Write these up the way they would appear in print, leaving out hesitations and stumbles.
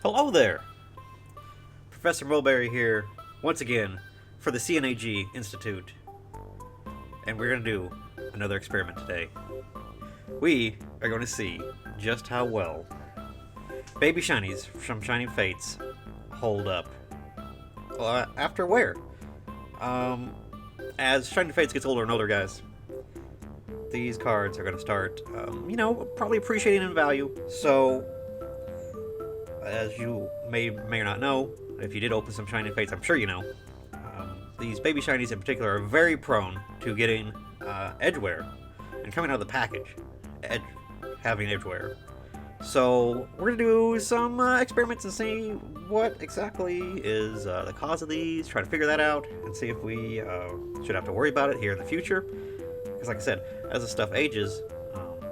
Hello there! Professor Mulberry here, once again, for the CNAG Institute. And we're going to do another experiment today. We are going to see just how well baby shinies from Shining Fates hold up after wear. As Shining Fates gets older and older, guys, these cards are going to start, probably appreciating in value. So, as you may or not know, if you did open some Shining Fates, I'm sure you know, these baby shinies in particular are very prone to getting edgeware and coming out of the package, having edgeware. So we're going to do some experiments and see what exactly is the cause of these, try to figure that out, and see if we should have to worry about it here in the future. Because like I said, as the stuff ages,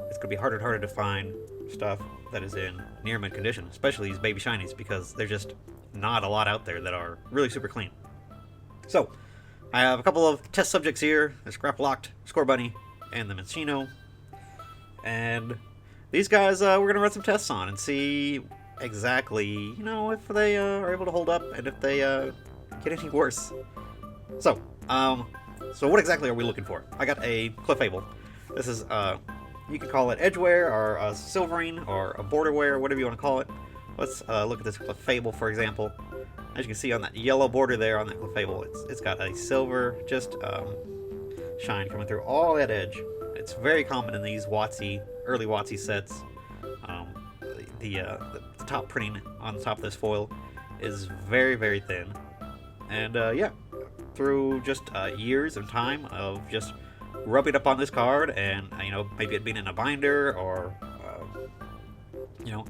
it's going to be harder and harder to find stuff that is in near mint condition, especially these baby shinies, because there's just not a lot out there that are really super clean. So, I have a couple of test subjects here, the Scrap Locked, Score Bunny, and the Minccino. And these guys we're going to run some tests on and see exactly, if they are able to hold up and if they get any worse. So what exactly are we looking for? I got a Clefable. This is, you can call it edgeware or a silvering or a borderware, whatever you want to call it. Let's look at this Clefable, for example. As you can see on that yellow border there on that Clefable, it's got a silver shine coming through all that edge. It's very common in these early WotC sets. The top printing on the top of this foil is very, very thin. And through just years of time of just rubbing up on this card and, maybe it being in a binder or,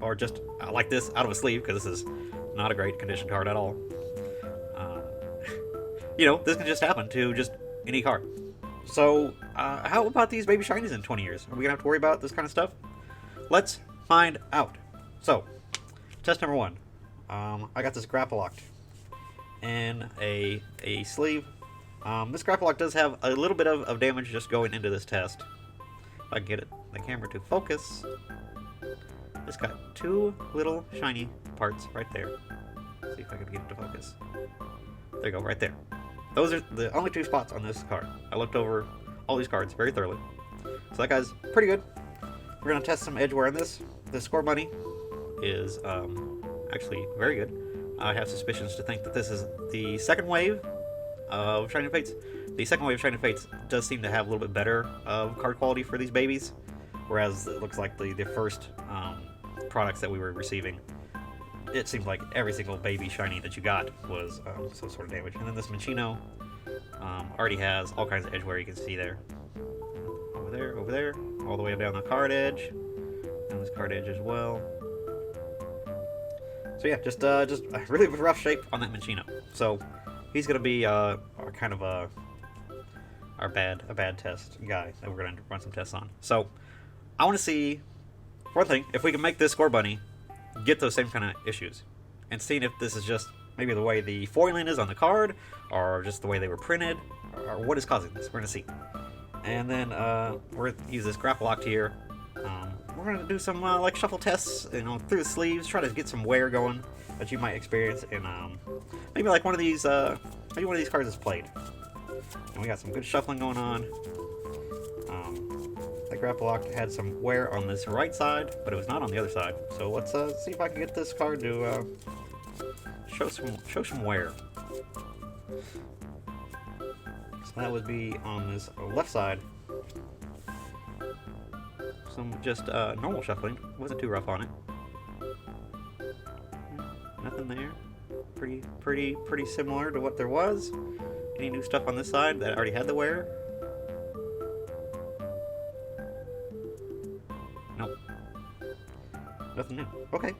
or just like this out of a sleeve, because this is not a great condition card at all. This can just happen to just any card. So, how about these baby shinies in 20 years? Are we going to have to worry about this kind of stuff? Let's find out. So, test number one. I got this Grapple Locked in a sleeve. This Grapple Lock does have a little bit of damage just going into this test. If I can get the camera to focus. It's got two little shiny parts right there. Let's see if I can get it to focus. There you go, right there. Those are the only two spots on this card. I looked over all these cards very thoroughly. So that guy's pretty good. We're going to test some edgeware on this. The Score Bunny is actually very good. I have suspicions to think that this is the second wave of Shining Fates. The second wave of Shining Fates does seem to have a little bit better card quality for these babies, whereas it looks like the first products that we were receiving, it seems like every single baby shiny that you got was some sort of damage. And then this Minccino already has all kinds of edgeware you can see there. Over there, all the way down the card edge, and this card edge as well. So yeah, just a really rough shape on that Minccino. So he's gonna be our bad test guy that we're gonna run some tests on. So I want to see, for one thing, if we can make this Score Bunny get those same kind of issues, and seeing if this is just maybe the way the foiling is on the card, or just the way they were printed, or what is causing this. We're gonna see. And then we're gonna use this Grapple Locked here. We're gonna do some like shuffle tests, through the sleeves, try to get some wear going that you might experience in maybe like one of these cards is played. And we got some good shuffling going on. That Grapple Lock had some wear on this right side, but it was not on the other side. So let's see if I can get this card to show some wear. So that would be on this left side. Some just normal shuffling. Wasn't too rough on it. Nothing there. Pretty similar to what there was. Any new stuff on this side that already had the wear? Nope. Nothing new. Okay.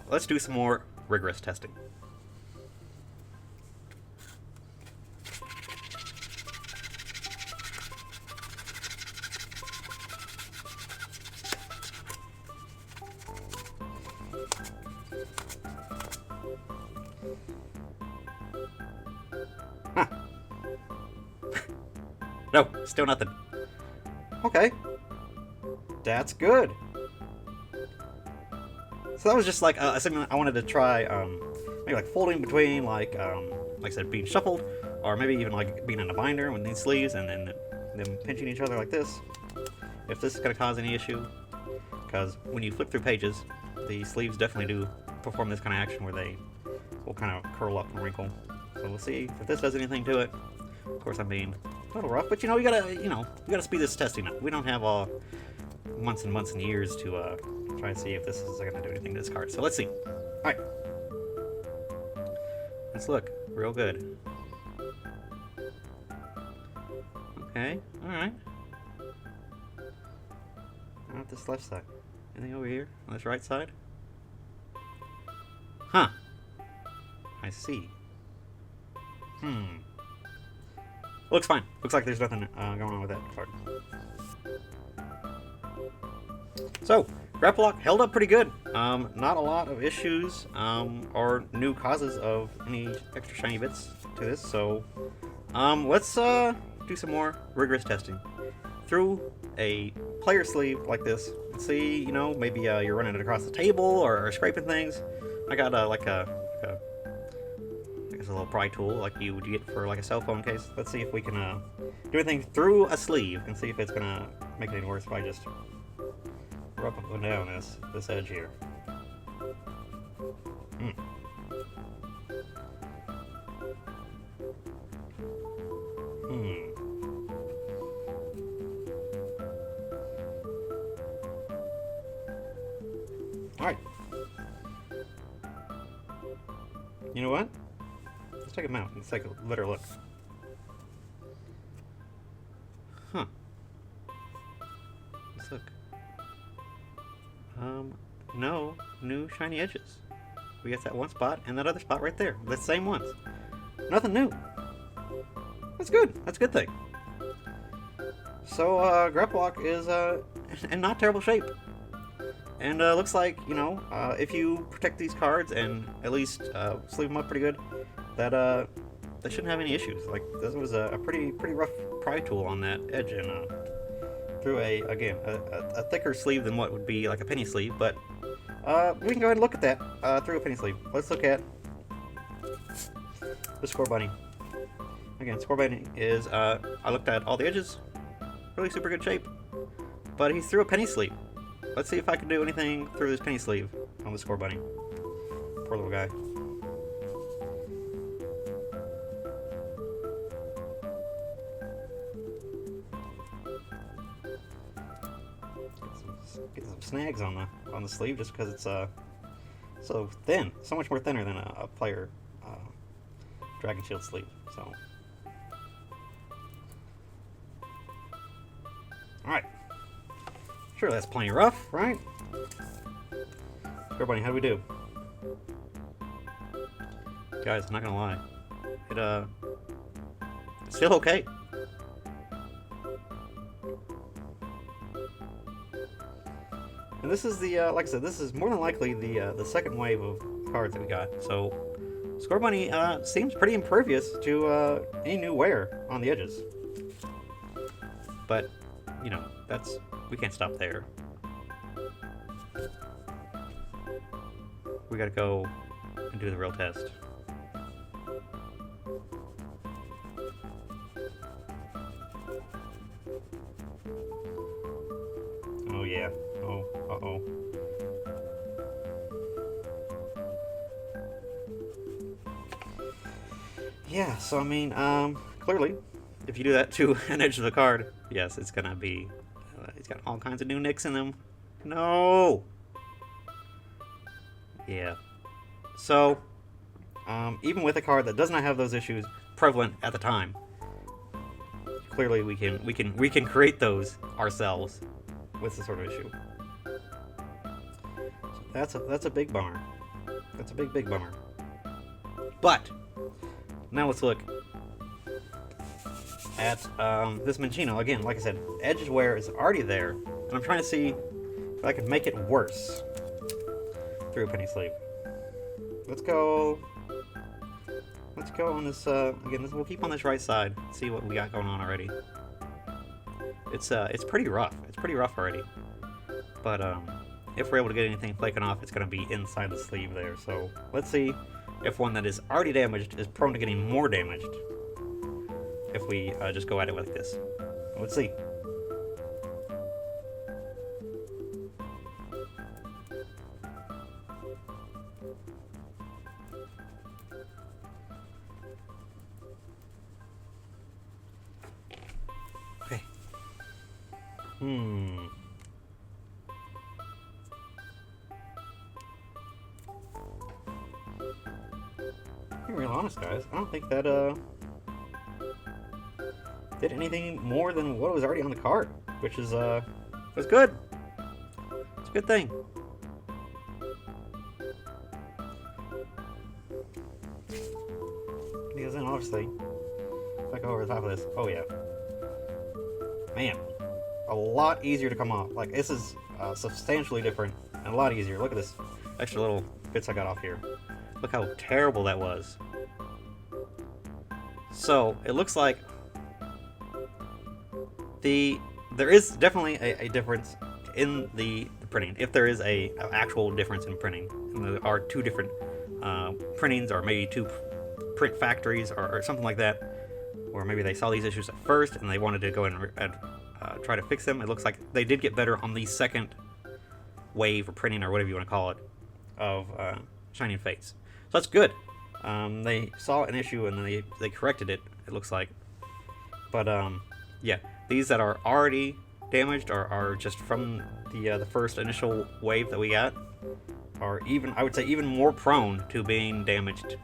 Let's do some more rigorous testing. Huh. No, still nothing. Okay. That's good. So that was just like a segment I wanted to try, maybe like folding between, like I said, being shuffled, or maybe even like being in a binder with these sleeves and then them pinching each other like this. If this is going to cause any issue, because when you flip through pages, the sleeves definitely do perform this kind of action where they will kind of curl up and wrinkle. So we'll see if this does anything to it. Of course, I'm being a little rough, but you gotta speed this testing up. We don't have months and months and years to try and see if this is going to do anything to this card. So let's see. All right, let's look real good. Okay, all right. Not this left side. Anything over here on this right side? Huh. I see. Looks fine. Looks like there's nothing going on with that card. So, Grapple Lock held up pretty good. Not a lot of issues or new causes of any extra shiny bits to this. So, let's do some more rigorous testing through a player sleeve like this. See, maybe you're running it across the table or scraping things. I got like a little pry tool like you would get for like a cell phone case. Let's see if we can do anything through a sleeve and see if it's gonna make it any worse if I just rub up and down this edge here. Alright. You know what? Let's take him out. Let's take a better look. Huh. Let's look. No new shiny edges. We got that one spot and that other spot right there. The same ones. Nothing new. That's good. That's a good thing. So, Grapple Lock is in not terrible shape. And looks like, if you protect these cards and at least sleeve them up pretty good, that they shouldn't have any issues. Like, this was a pretty rough pry tool on that edge, and through a thicker sleeve than what would be like a penny sleeve, but we can go ahead and look at that through a penny sleeve. Let's look at the Score Bunny. Again, Score Bunny is, I looked at all the edges, really super good shape, but he's through a penny sleeve. Let's see if I can do anything through this penny sleeve on the Score Bunny. Poor little guy. Get some snags on the sleeve just because it's so thin, so much more thinner than a player Dragon Shield sleeve. So, all right. Sure, that's plenty rough, right? Sure, Bunny, how do we do? Guys, I'm not gonna lie. It's still okay. And this is the, like I said, this is more than likely the second wave of cards that we got. So, Score Bunny seems pretty impervious to any new wear on the edges. But, we can't stop there. We gotta go and do the real test. Oh yeah. Oh, uh-oh. Yeah, so I mean, clearly, if you do that to an edge of the card, yes, it's gonna be, it's got all kinds of new nicks in them. No! Yeah. So, even with a card that does not have those issues prevalent at the time, clearly we can create those ourselves with this sort of issue. So that's a big bummer. That's a big bummer. But now let's look at this Minccino. Again, like I said, edge wear is already there, and I'm trying to see if I can make it worse through a penny sleeve. Let's go on this, again, we'll keep on this right side, see what we got going on already. It's pretty rough. It's pretty rough already. But, if we're able to get anything flaking off, it's going to be inside the sleeve there. So let's see if one that is already damaged is prone to getting more damaged if we just go at it like this. Let's see. Okay. To be real honest, guys, I don't think that did anything more than what was already on the card, which is was good. It's a good thing. Because then obviously, if I go over the top of this, oh yeah, man, a lot easier to come off. Like this is substantially different and a lot easier. Look at this extra little bits I got off here. Look how terrible that was. So it looks like there is definitely a difference in the printing. If there is a actual difference in printing, and there are two different printings, or maybe two print factories, or something like that, or maybe they saw these issues at first and they wanted to go in and try to fix them. It looks like they did get better on the second wave of printing, or whatever you want to call it, of Shining Fates. So that's good. They saw an issue and then they corrected it, it looks like. But yeah, these that are already damaged are just from the first initial wave that we got, are even, I would say, even more prone to being damaged,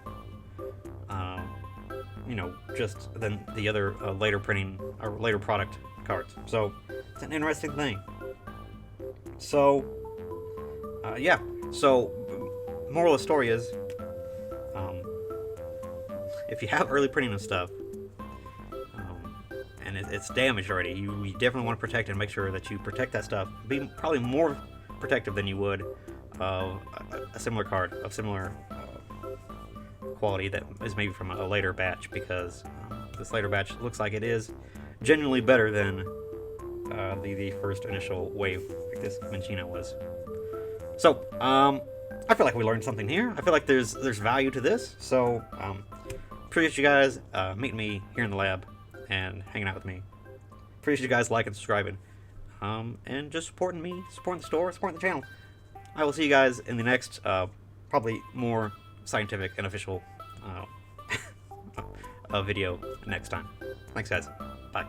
you know, just than the other later printing or later product cards. So it's an interesting thing. So yeah, so moral of the story is, if you have early printing of stuff, and it's damaged already, you definitely want to protect it and make sure that you protect that stuff. Be probably more protective than you would of a similar card of similar quality that is maybe from a later batch, because this later batch looks like it is genuinely better than the first initial wave, like this Minchino was. So I feel like we learned something here. I feel like there's value to this. So appreciate you guys meeting me here in the lab and hanging out with me. Appreciate you guys liking, subscribing, and just supporting me, supporting the store, supporting the channel. I will see you guys in the next, probably more scientific and official video next time. Thanks, guys. Bye.